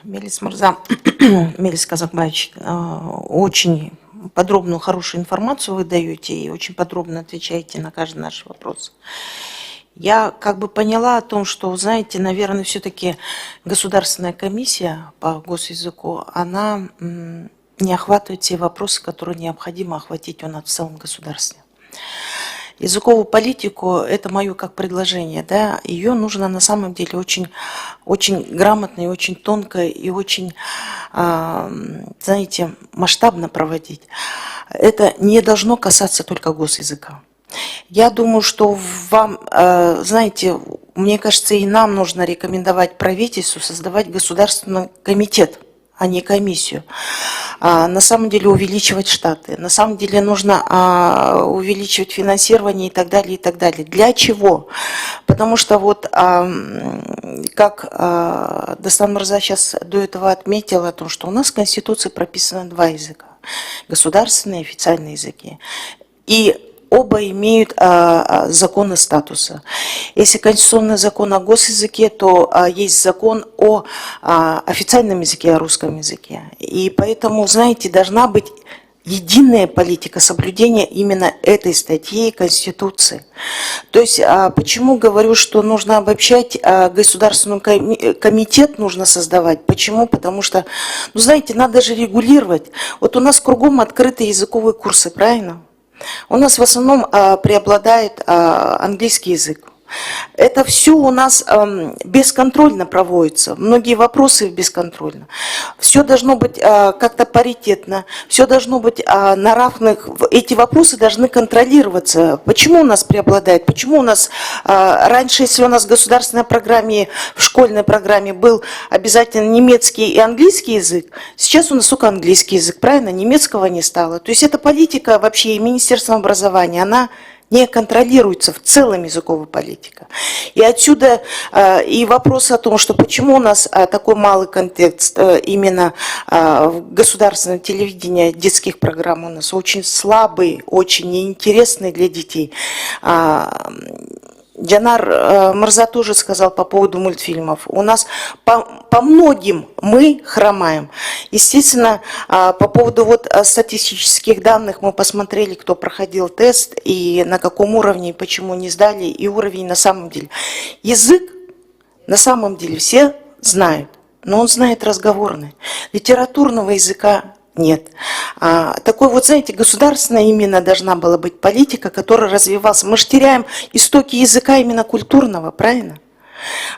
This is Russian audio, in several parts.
Мелис Мурза, Мелис Казакбаевич, очень подробную, хорошую информацию вы даете и очень подробно отвечаете на каждый наш вопрос. Я как бы поняла о том, что, знаете, наверное, все-таки Государственная комиссия по госязыку, она не охватывает те вопросы, которые необходимо охватить у нас в целом государстве. Языковую политику, это мое как предложение, да, ее нужно на самом деле очень, очень грамотно и очень тонко и очень, знаете, масштабно проводить. Это не должно касаться только госязыка. Я думаю, что вам, знаете, мне кажется, и нам нужно рекомендовать правительству создавать государственный комитет, а не комиссию. На самом деле увеличивать штаты, на самом деле нужно увеличивать финансирование и так далее, и так далее. Для чего? Потому что вот, как Дастан Мурза сейчас до этого отметил о том, что у нас в Конституции прописано два языка, государственные и официальные языки. И оба имеют законы статуса. Если конституционный закон о госязыке, то есть закон о официальном языке, о русском языке. И поэтому, знаете, должна быть единая политика соблюдения именно этой статьи Конституции. То есть, почему говорю, что нужно обобщать, государственный комитет нужно создавать? Почему? Потому что, ну, знаете, надо же регулировать. Вот у нас кругом открытые языковые курсы, правильно? У нас в основном преобладает английский язык. Это все у нас бесконтрольно проводится, многие вопросы бесконтрольно. Все должно быть как-то паритетно, все должно быть на равных, эти вопросы должны контролироваться. Почему у нас преобладает? Почему у нас раньше, если у нас в государственной программе, в школьной программе был обязательно немецкий и английский язык, сейчас у нас только английский язык, правильно? Немецкого не стало. То есть эта политика вообще и Министерством образования, она не контролируется в целом языковая политика. И отсюда и вопрос о том, что почему у нас такой малый контекст именно в государственном телевидении детских программ у нас очень слабый, очень неинтересный для детей. Джанар Мурза тоже сказал по поводу мультфильмов. У нас по многим мы хромаем. Естественно, по поводу вот статистических данных мы посмотрели, кто проходил тест и на каком уровне, почему не сдали, и уровень на самом деле. Язык на самом деле все знают, но он знает разговорный. Литературного языка нет. Такой вот, знаете, государственная именно должна была быть политика, которая развивалась. Мы же теряем истоки языка именно культурного, правильно?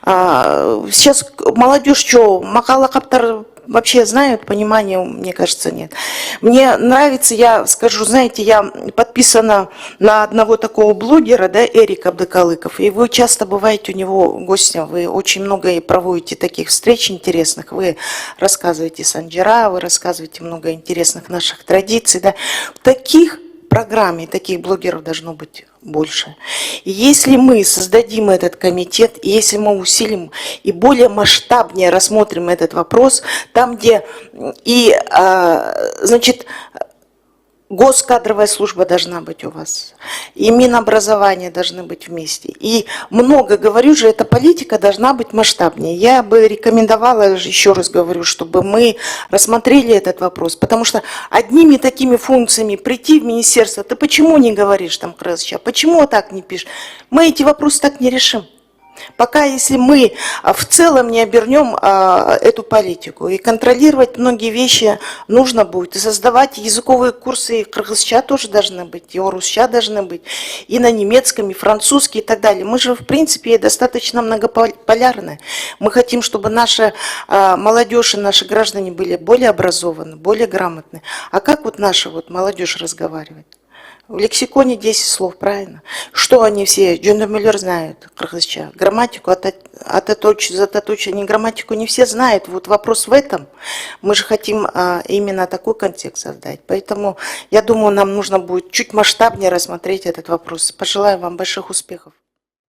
Сейчас молодежь что, махала-каптар вообще знают, понимания, мне кажется, нет. Мне нравится, я скажу, знаете, я подписана на одного такого блогера, да, Эрик Абдыкалыков, и вы часто бываете у него гостем, вы очень много проводите таких встреч интересных, вы рассказываете санджара, вы рассказываете много интересных наших традиций, да. Таких программе таких блогеров должно быть больше. И если мы создадим этот комитет, и если мы усилим и более масштабнее рассмотрим этот вопрос, там, где и, значит, госкадровая служба должна быть у вас, и Минобразование должны быть вместе. И много, говорю же, эта политика должна быть масштабнее. Я бы рекомендовала, еще раз говорю, чтобы мы рассмотрели этот вопрос, потому что одними такими функциями прийти в министерство, ты почему не говоришь там, Красча, почему так не пишешь? Мы эти вопросы так не решим. Пока, если мы в целом не обернем эту политику, и контролировать многие вещи нужно будет, и создавать языковые курсы, и кыргызча тоже должны быть, и орусча должны быть, и на немецком, и французский, и так далее. Мы же, в принципе, достаточно многополярны. Мы хотим, чтобы наша молодежь и наши граждане были более образованы, более грамотны. А как вот наша вот молодежь разговаривает? В лексиконе 10 слов, правильно? Что они все, Джундамиллер знают, кыргызча, грамматику, зататочие, грамматику не все знают. Вот вопрос в этом. Мы же хотим именно такой контекст создать. Поэтому, я думаю, нам нужно будет чуть масштабнее рассмотреть этот вопрос. Пожелаю вам больших успехов.